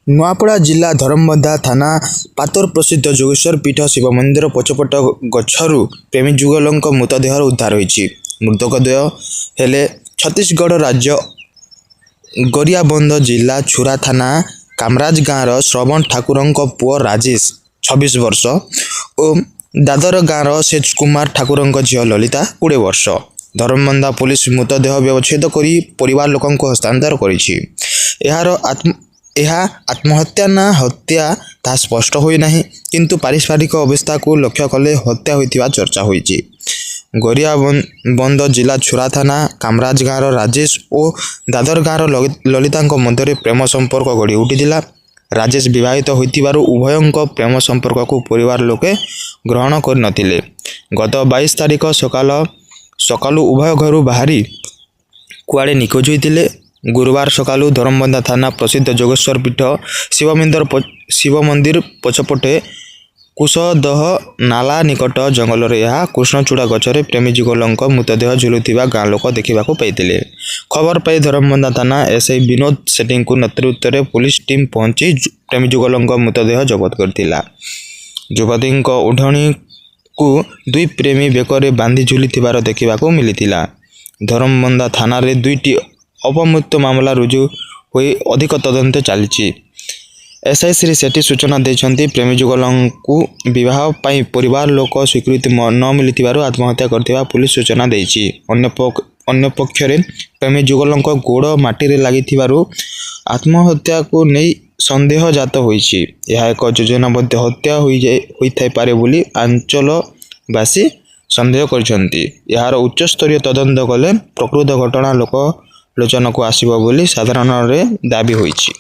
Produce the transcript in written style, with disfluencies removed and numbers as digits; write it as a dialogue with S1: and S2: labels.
S1: ନୂଆପଡ଼ା ଜିଲ୍ଲା ଧରମବନ୍ଧା ଥାନା ପାତର ପ୍ରସିଦ୍ଧ ଯୋଗେଶ୍ୱର ପୀଠ ଶିବ ମନ୍ଦିର ପଛପଟ ଗଛରୁ ପ୍ରେମୀ ଯୁଗଳଙ୍କ ମୃତଦେହ ଉଦ୍ଧାର ହୋଇଛି। ମୃତକ ଦେହ ହେଲେ ଛତିଶଗଡ଼ ରାଜ୍ୟ ଗରିଆବନ୍ଧ ଜିଲ୍ଲା ଛୁରା ଥାନା କାମରାଜ ଗାଁର ଶ୍ରବଣ ଠାକୁରଙ୍କ ପୁଅ ରାଜେଶ 26 ବର୍ଷ ଓ ଦାଦର ଗାଁର ସେଜ କୁମାର ଠାକୁରଙ୍କ ଝିଅ ଲଳିତା 20 ବର୍ଷ। ଧରମବନ୍ଧା ପୁଲିସ ମୃତଦେହ ବ୍ୟବଚ୍ଛେଦ କରି ପରିବାର ଲୋକଙ୍କୁ ହସ୍ତାନ୍ତର କରିଛି। ଏହା ଆତ୍ମହତ୍ୟା ନା ହତ୍ୟା ତାହା ସ୍ପଷ୍ଟ ହୋଇନାହିଁ, କିନ୍ତୁ ପାରିବାରିକ ଅବସ୍ଥାକୁ ଲକ୍ଷ୍ୟ କଲେ ହତ୍ୟା ହୋଇଥିବା ଚର୍ଚ୍ଚା ହୋଇଛି। ଗରିଆବନ୍ଧ ଜିଲ୍ଲା ଛୁରା ଥାନା କାମରାଜ ଗାଁର ରାଜେଶ ଓ ଦାଦର ଗାଁର ଲଳିତାଙ୍କ ମଧ୍ୟରେ ପ୍ରେମ ସମ୍ପର୍କ ଗଢ଼ି ଉଠିଥିଲା। ରାଜେଶ ବିବାହିତ ହୋଇଥିବାରୁ ଉଭୟଙ୍କ ପ୍ରେମ ସମ୍ପର୍କକୁ ପରିବାର ଲୋକେ ଗ୍ରହଣ କରିନଥିଲେ। ଗତ 22 ତାରିଖ ସକାଳୁ ଉଭୟ ଘରୁ ବାହାରି କୁଆଡ଼େ ନିଖୋଜ ହୋଇଥିଲେ। ଗୁରୁବାର ସକାଳୁ ଧରମବନ୍ଧା ଥାନା ପ୍ରସିଦ୍ଧ ଯୋଗେଶ୍ୱର ପୀଠ ଶିବ ମନ୍ଦିର ପଛପଟେ କୁଶଦହ ନାଲା ନିକଟ ଜଙ୍ଗଲରେ ଏହା କୃଷ୍ଣଚୂଡ଼ା ଗଛରେ ପ୍ରେମୀ ଯୁଗଳଙ୍କ ମୃତଦେହ ଝୁଲୁଥିବା ଗାଁ ଲୋକ ଦେଖିବାକୁ ପାଇଥିଲେ। ଖବର ପାଇ ଧରମବନ୍ଧା ଥାନା ଏସ୍ଆଇ ବିନୋଦ ସେଠୀଙ୍କ ନେତୃତ୍ୱରେ ପୁଲିସ ଟିମ୍ ପହଞ୍ଚି ପ୍ରେମୀ ଯୁଗଳଙ୍କ ମୃତଦେହ ଜବତ କରିଥିଲା। ଯୁବତୀଙ୍କ ଓଢ଼ଣୀକୁ ଦୁଇ ପ୍ରେମୀ ବେକରେ ବାନ୍ଧି ଝୁଲିଥିବାର ଦେଖିବାକୁ ମିଳିଥିଲା। ଧରମବନ୍ଧା ଥାନାରେ 2ଟି ଅପମୃତ୍ୟୁ ମାମଲା ରୁଜୁ ହୋଇ ଅଧିକ ତଦନ୍ତ ଚାଲିଛି। ଏସ୍ଆଇ ଶ୍ରୀ ସେଠୀ ସୂଚନା ଦେଇଛନ୍ତି, ପ୍ରେମୀ ଯୁଗଳଙ୍କୁ ବିବାହ ପାଇଁ ପରିବାର ଲୋକ ସ୍ୱୀକୃତି ନ ମିଳିଥିବାରୁ ଆତ୍ମହତ୍ୟା କରିଥିବା ପୁଲିସ ସୂଚନା ଦେଇଛି। ଅନ୍ୟପକ୍ଷରେ ପ୍ରେମୀ ଯୁଗଳଙ୍କ ଗୋଡ଼ ମାଟିରେ ଲାଗିଥିବାରୁ ଆତ୍ମହତ୍ୟାକୁ ନେଇ ସନ୍ଦେହ ଜାତ ହୋଇଛି। ଏହା ଏକ ଯୋଜନାବଦ୍ଧ ହତ୍ୟା ହୋଇଥାଇପାରେ ବୋଲି ଅଞ୍ଚଳବାସୀ ସନ୍ଦେହ କରିଛନ୍ତି। ଏହାର ଉଚ୍ଚସ୍ତରୀୟ ତଦନ୍ତ କଲେ ପ୍ରକୃତ ଘଟଣା ଲୋକଲୋଚନକୁ ଆସିବ ବୋଲି ସାଧାରଣରେ ଦାବି ହୋଇଛି।